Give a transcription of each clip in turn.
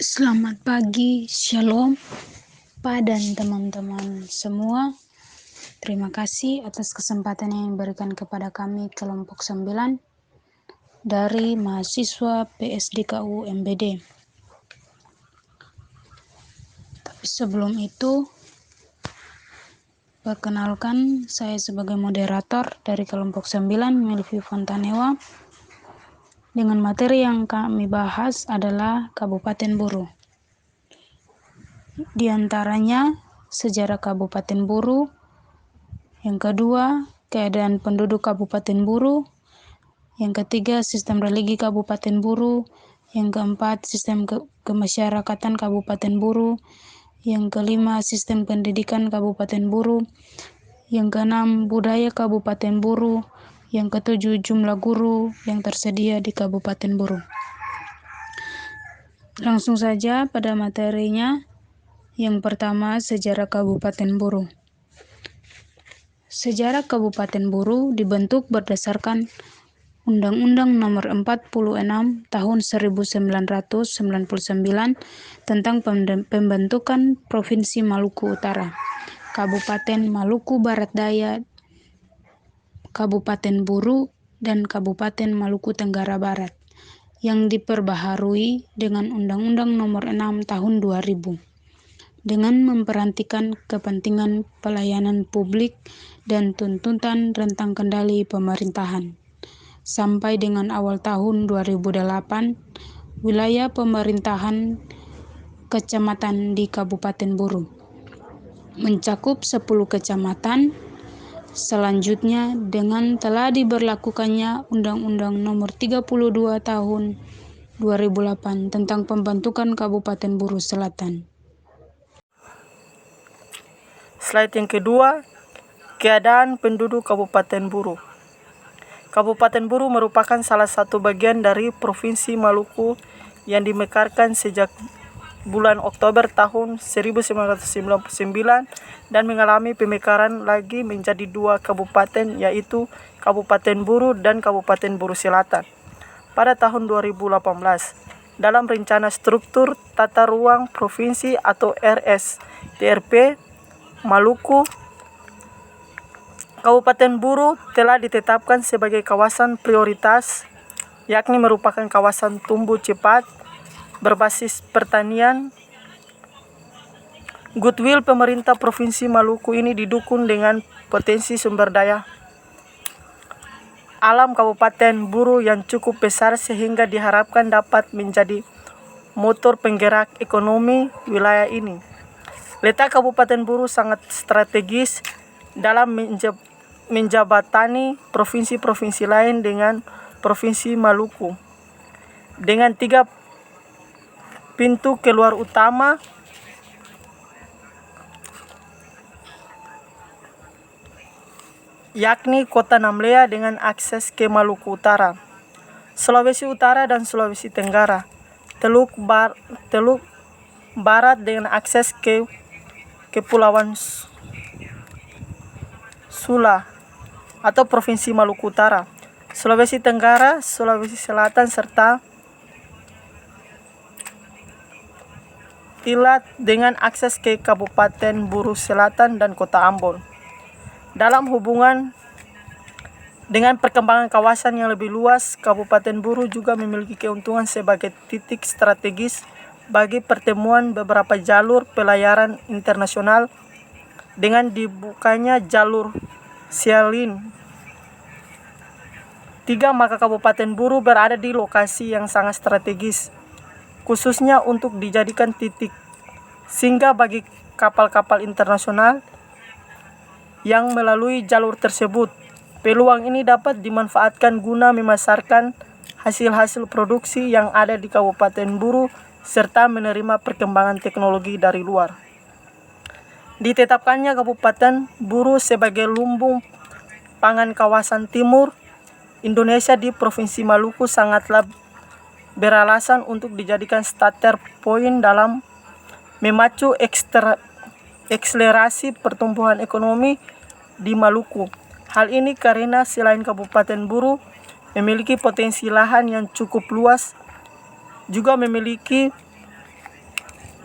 Selamat pagi, Shalom, Pak dan teman-teman semua. Terima kasih atas kesempatan yang diberikan kepada kami kelompok 9 dari mahasiswa PSDKU MBD. Tapi sebelum itu, perkenalkan saya sebagai moderator dari kelompok 9 Melvi Fontanewa. Dengan materi yang kami bahas adalah Kabupaten Buru. Di antaranya sejarah Kabupaten Buru, yang kedua keadaan penduduk Kabupaten Buru, yang ketiga sistem religi Kabupaten Buru, yang keempat sistem kemasyarakatan Kabupaten Buru, yang kelima sistem pendidikan Kabupaten Buru, yang keenam budaya Kabupaten Buru, yang ketujuh jumlah guru yang tersedia di Kabupaten Buru. Langsung saja pada materinya. Yang pertama, sejarah Kabupaten Buru. Sejarah Kabupaten Buru dibentuk berdasarkan Undang-Undang Nomor 46 Tahun 1999 tentang pembentukan Provinsi Maluku Utara, Kabupaten Maluku Barat Daya, Kabupaten Buru, dan Kabupaten Maluku Tenggara Barat, yang diperbaharui dengan Undang-Undang Nomor 6 Tahun 2000. Dengan memperhatikan kepentingan pelayanan publik dan tuntutan rentang kendali pemerintahan. Sampai dengan awal tahun 2008, wilayah pemerintahan kecamatan di Kabupaten Buru mencakup 10 kecamatan. Selanjutnya, dengan telah diberlakukannya Undang-Undang Nomor 32 Tahun 2008 tentang pembentukan Kabupaten Buru Selatan. Slide yang kedua, keadaan penduduk Kabupaten Buru. Kabupaten Buru merupakan salah satu bagian dari Provinsi Maluku yang dimekarkan sejak bulan Oktober tahun 1999 dan mengalami pemekaran lagi menjadi 2 kabupaten, yaitu Kabupaten Buru dan Kabupaten Buru Selatan pada tahun 2018 dalam Rencana Struktur Tata Ruang Provinsi atau RSTRP Maluku. Kabupaten Buru telah ditetapkan sebagai kawasan prioritas, yakni merupakan kawasan tumbuh cepat berbasis pertanian. Goodwill pemerintah Provinsi Maluku ini didukung dengan potensi sumber daya alam Kabupaten Buru yang cukup besar sehingga diharapkan dapat menjadi motor penggerak ekonomi wilayah ini. Letak Kabupaten Buru sangat strategis dalam menjabatani provinsi-provinsi lain dengan Provinsi Maluku. Dengan 3 pintu keluar utama, yakni Kota Namlea dengan akses ke Maluku Utara, Sulawesi Utara dan Sulawesi Tenggara, Teluk Barat dengan akses ke Kepulauan Sula atau Provinsi Maluku Utara, Sulawesi Tenggara, Sulawesi Selatan, serta Ilat dengan akses ke Kabupaten Buru Selatan dan Kota Ambon. Dalam hubungan dengan perkembangan kawasan yang lebih luas, Kabupaten Buru juga memiliki keuntungan sebagai titik strategis bagi pertemuan beberapa jalur pelayaran internasional. Dengan dibukanya jalur Sialin 3, maka Kabupaten Buru berada di lokasi yang sangat strategis, khususnya untuk dijadikan titik singgah bagi kapal-kapal internasional yang melalui jalur tersebut. Peluang ini dapat dimanfaatkan guna memasarkan hasil-hasil produksi yang ada di Kabupaten Buru serta menerima perkembangan teknologi dari luar. Ditetapkannya Kabupaten Buru sebagai lumbung pangan kawasan timur Indonesia di Provinsi Maluku sangatlah beralasan untuk dijadikan starter point dalam memacu akselerasi pertumbuhan ekonomi di Maluku. Hal ini karena selain Kabupaten Buru memiliki potensi lahan yang cukup luas, juga memiliki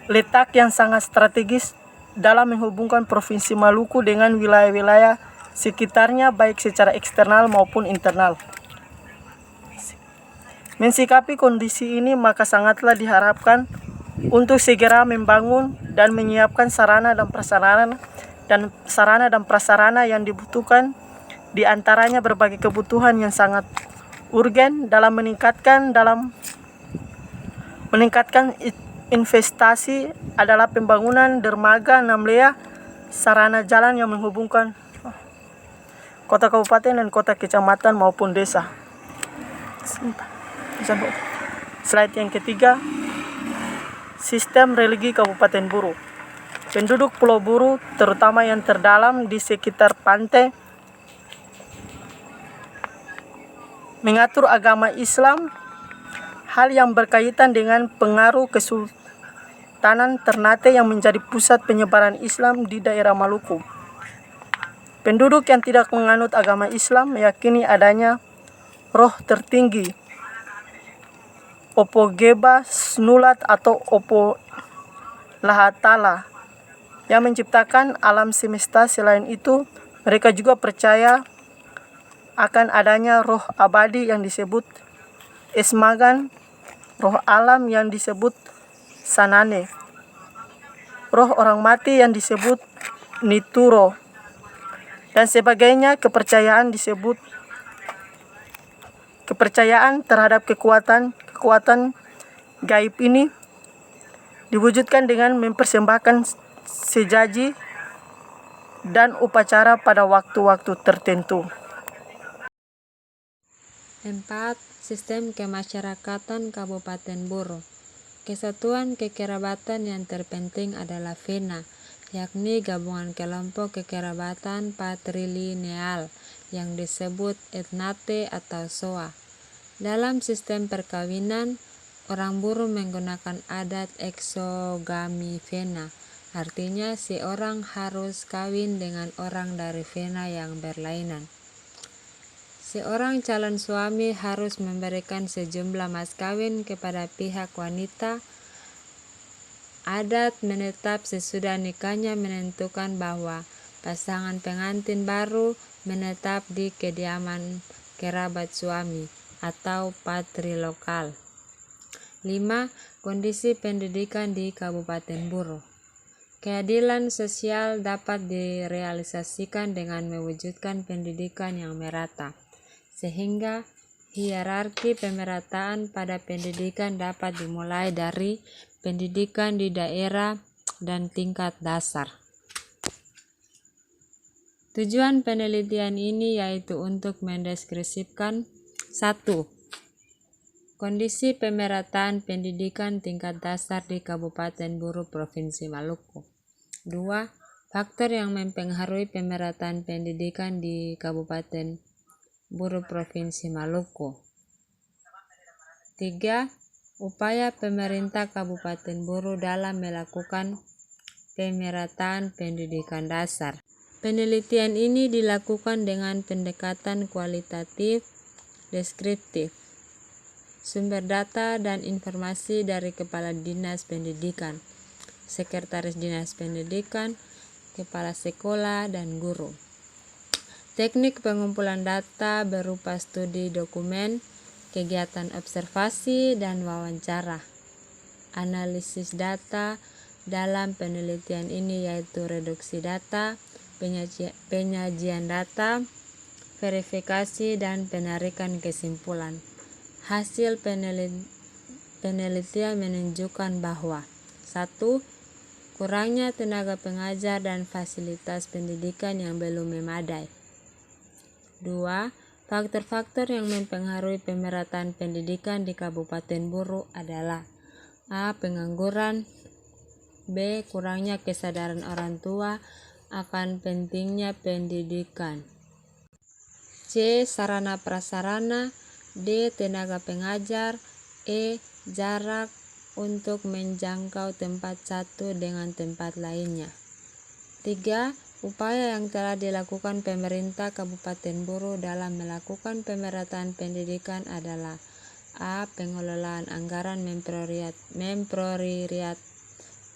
letak yang sangat strategis dalam menghubungkan Provinsi Maluku dengan wilayah-wilayah sekitarnya baik secara eksternal maupun internal. Mensikapi kondisi ini maka sangatlah diharapkan untuk segera membangun dan menyiapkan sarana dan prasarana yang dibutuhkan, di antaranya berbagai kebutuhan yang sangat urgen dalam meningkatkan investasi adalah pembangunan dermaga Namlea, sarana jalan yang menghubungkan kota kabupaten dan kota kecamatan maupun desa. Slide yang ketiga, sistem religi Kabupaten Buru. Penduduk Pulau Buru, terutama yang terdalam di sekitar pantai, mengatur agama Islam, hal yang berkaitan dengan pengaruh Kesultanan Ternate yang menjadi pusat penyebaran Islam di daerah Maluku. Penduduk yang tidak menganut agama Islam meyakini adanya roh tertinggi, Opo Geba Snulat atau Opo Lahatala, yang menciptakan alam semesta. Selain itu, mereka juga percaya akan adanya roh abadi yang disebut Esmagan, roh alam yang disebut Sanane, roh orang mati yang disebut Nituro, dan sebagainya. Kepercayaan terhadap kekuatan gaib ini diwujudkan dengan mempersembahkan sejaji dan upacara pada waktu-waktu tertentu. 4. Sistem kemasyarakatan Kabupaten Buru. Kesatuan kekerabatan yang terpenting adalah VENA, yakni gabungan kelompok kekerabatan patrilineal yang disebut etnate atau soa. Dalam sistem perkawinan, orang Buru menggunakan adat eksogami VENA, artinya seorang harus kawin dengan orang dari VENA yang berlainan. Seorang calon suami harus memberikan sejumlah mas kawin kepada pihak wanita. Adat menetap sesudah nikahnya menentukan bahwa pasangan pengantin baru menetap di kediaman kerabat suami atau patrilokal. 5. Kondisi pendidikan di Kabupaten Buru. Keadilan sosial dapat direalisasikan dengan mewujudkan pendidikan yang merata, sehingga hierarki pemerataan pada pendidikan dapat dimulai dari pendidikan di daerah dan tingkat dasar. Tujuan penelitian ini yaitu untuk mendeskripsikan 1. Kondisi pemerataan pendidikan tingkat dasar di Kabupaten Buru Provinsi Maluku. 2. Faktor yang mempengaruhi pemerataan pendidikan di Kabupaten Buru Provinsi Maluku. 3. Upaya pemerintah Kabupaten Buru dalam melakukan pemerataan pendidikan dasar. Penelitian ini dilakukan dengan pendekatan kualitatif, deskriptif, sumber data dan informasi dari Kepala Dinas Pendidikan, Sekretaris Dinas Pendidikan, Kepala Sekolah, dan guru. Teknik pengumpulan data berupa studi dokumen, kegiatan observasi, dan wawancara. Analisis data dalam penelitian ini yaitu reduksi data, penyajian data, verifikasi, dan penarikan kesimpulan. Hasil penelitian menunjukkan bahwa 1. Kurangnya tenaga pengajar dan fasilitas pendidikan yang belum memadai. 2. Faktor-faktor yang mempengaruhi pemerataan pendidikan di Kabupaten Buru adalah A. Pengangguran, B. Kurangnya kesadaran orang tua akan pentingnya pendidikan, C. Sarana prasarana, D. Tenaga pengajar, E. Jarak untuk menjangkau tempat satu dengan tempat lainnya. 3. Upaya yang telah dilakukan pemerintah Kabupaten Buru dalam melakukan pemerataan pendidikan adalah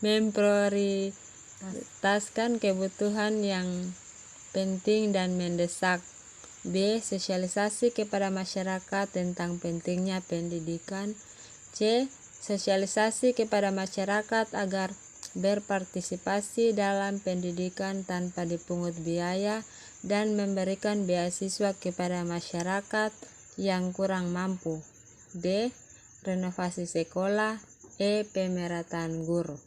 memprioritaskan kebutuhan yang penting dan mendesak. B. Sosialisasi kepada masyarakat tentang pentingnya pendidikan. C. Sosialisasi kepada masyarakat agar berpartisipasi dalam pendidikan tanpa dipungut biaya dan memberikan beasiswa kepada masyarakat yang kurang mampu. D. Renovasi sekolah. E. Pemerataan guru.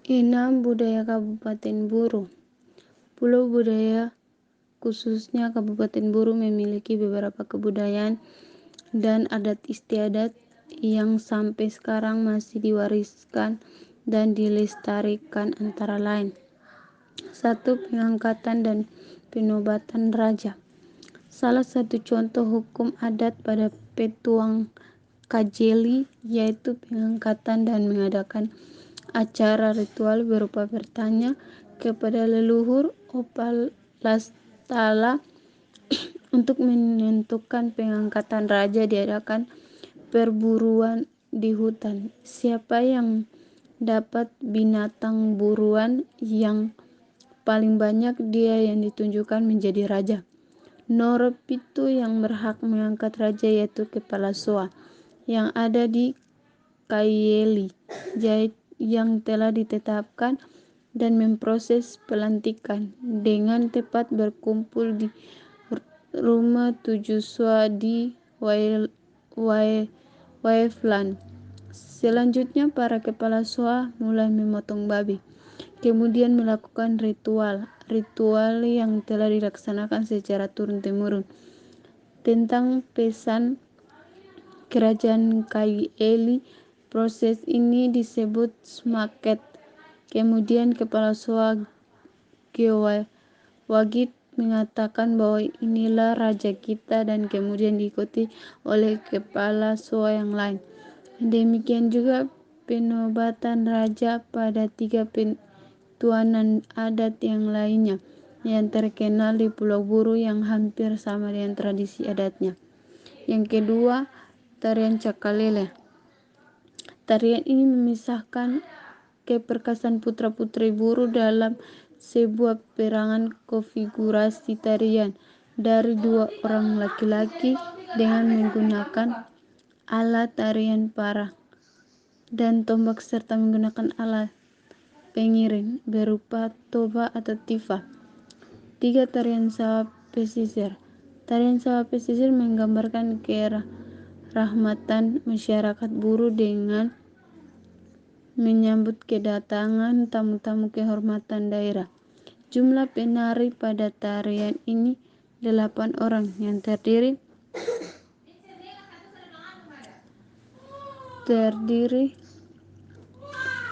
6. Budaya Kabupaten Buru. Pulau budaya khususnya Kabupaten Buru memiliki beberapa kebudayaan dan adat istiadat yang sampai sekarang masih diwariskan dan dilestarikan, antara lain: 1. Pengangkatan dan penobatan raja. Salah satu contoh hukum adat pada Petuang Kajeli yaitu pengangkatan dan mengadakan acara ritual berupa bertanya kepada leluhur Opalastala untuk menentukan pengangkatan raja. Diadakan perburuan di hutan. Siapa yang dapat binatang buruan yang paling banyak, dia yang ditunjukkan menjadi raja. Nomor pitu yang berhak mengangkat raja yaitu kepala soa yang ada di Kayeli yang telah ditetapkan dan memproses pelantikan dengan tepat berkumpul di rumah tujuh soa di Waveland. Selanjutnya para kepala soa mulai memotong babi, kemudian melakukan ritual yang telah dilaksanakan secara turun-temurun tentang pesan kerajaan Kayeli. Proses ini disebut smaket. Kemudian kepala soa Gewagit mengatakan bahwa inilah raja kita, dan kemudian diikuti oleh kepala soa yang lain. Demikian juga penobatan raja pada 3 tuanan adat yang lainnya yang terkenal di Pulau Buru yang hampir sama dengan tradisi adatnya. Yang kedua, tarian Cakalele. Tarian ini memisahkan keperkasaan putra-putri Buru dalam sebuah perangan konfigurasi tarian dari 2 orang laki-laki dengan menggunakan alat tarian parang dan tombak serta menggunakan alat pengiring berupa toba atau tifa. 3. Tarian sawah pesisir. Tarian sawah pesisir menggambarkan kerahmatan masyarakat Buru dengan menyambut kedatangan tamu-tamu kehormatan daerah. Jumlah penari pada tarian ini 8 orang yang terdiri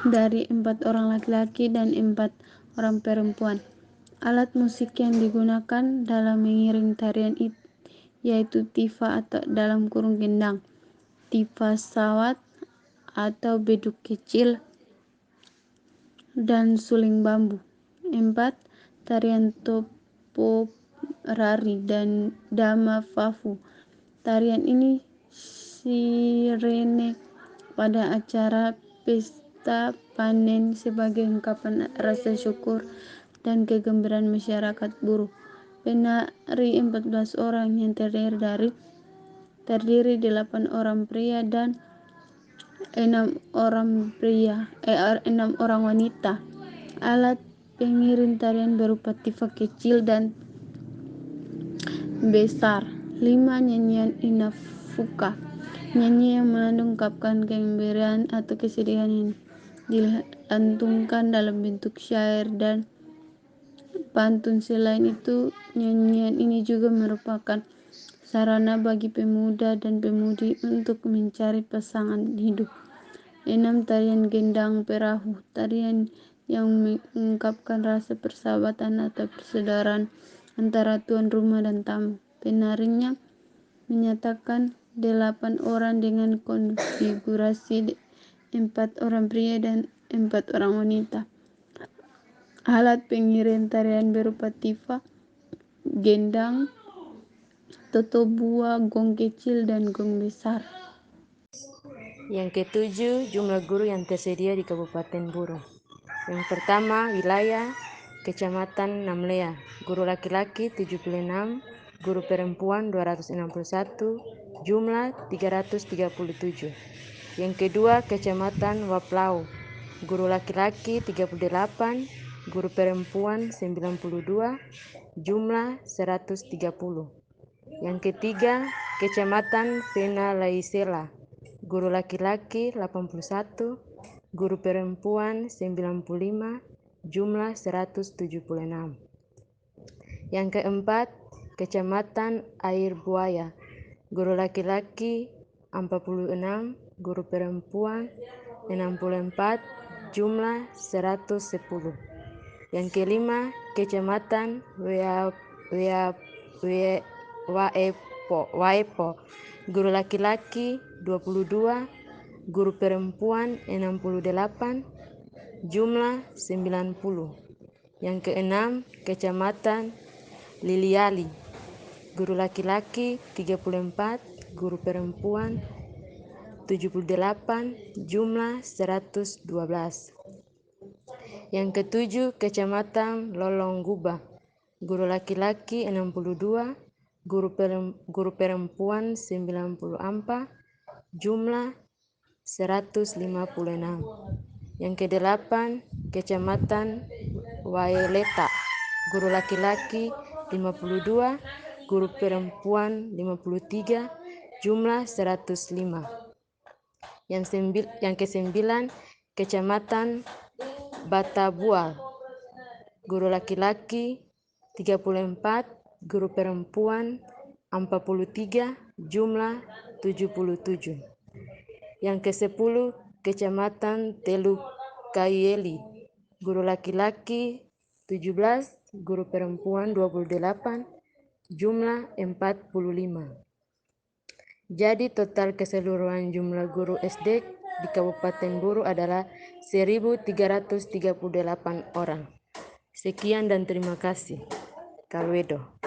dari 4 orang laki-laki dan 4 orang perempuan. Alat musik yang digunakan dalam mengiring tarian yaitu tifa atau dalam kurung gendang, tifa sawat atau beduk kecil, dan suling bambu. 4. Tarian toporari dan dama fafu. Tarian ini sirene pada acara pesta panen sebagai ungkapan rasa syukur dan kegembiraan masyarakat Buru. Penari 14 orang yang terdiri 8 orang pria dan 6 orang wanita. Alat pengiring tarian berupa tifa kecil dan besar. 5. Nyanyian inafuka. Nyanyi yang mengungkapkan kegembiraan atau kesedihan yang dilantungkan dalam bentuk syair dan pantun. Selain itu, nyanyian ini juga merupakan sarana bagi pemuda dan pemudi untuk mencari pasangan hidup. 6. Tarian gendang perahu. Tarian yang mengungkapkan rasa persahabatan atau persaudaraan antara tuan rumah dan tamu. Penarinya menyatakan 8 orang dengan konfigurasi 4 orang pria dan 4 orang wanita. Alat pengiring tarian berupa tifa, gendang, totobua, gong kecil, dan gong besar. Yang ketujuh, jumlah guru yang tersedia di Kabupaten Buru. Yang pertama, wilayah Kecamatan Namlea, guru laki-laki 76, guru perempuan 261, jumlah 337. Yang kedua, Kecamatan Waplau, guru laki-laki 38, guru perempuan 92, jumlah 130. Yang ketiga, Kecamatan Vena Laisela, guru laki-laki 81, guru perempuan 95, jumlah 176. Yang keempat, Kecamatan Air Buaya, guru laki-laki 46, guru perempuan 64, jumlah 110. Yang kelima, Kecamatan Waepo, guru laki-laki 22, guru perempuan 68, jumlah 90. Yang keenam, Kecamatan Liliali, guru laki-laki 34, guru perempuan 78, jumlah 112. Yang ketujuh, Kecamatan Lolongguba, guru laki-laki 62, guru perempuan 94, jumlah 156. Yang kedelapan, Kecamatan Waileta, guru laki-laki 52, guru perempuan 53, jumlah 105. Yang kesembilan, Kecamatan Batabual, guru laki-laki 34, guru perempuan 43, jumlah 77. Yang ke-10, Kecamatan Teluk Kayeli, guru laki-laki 17, guru perempuan 28, jumlah 45. Jadi total keseluruhan jumlah guru SD di Kabupaten Buru adalah 1.338 orang. Sekian dan terima kasih. Kalwedo.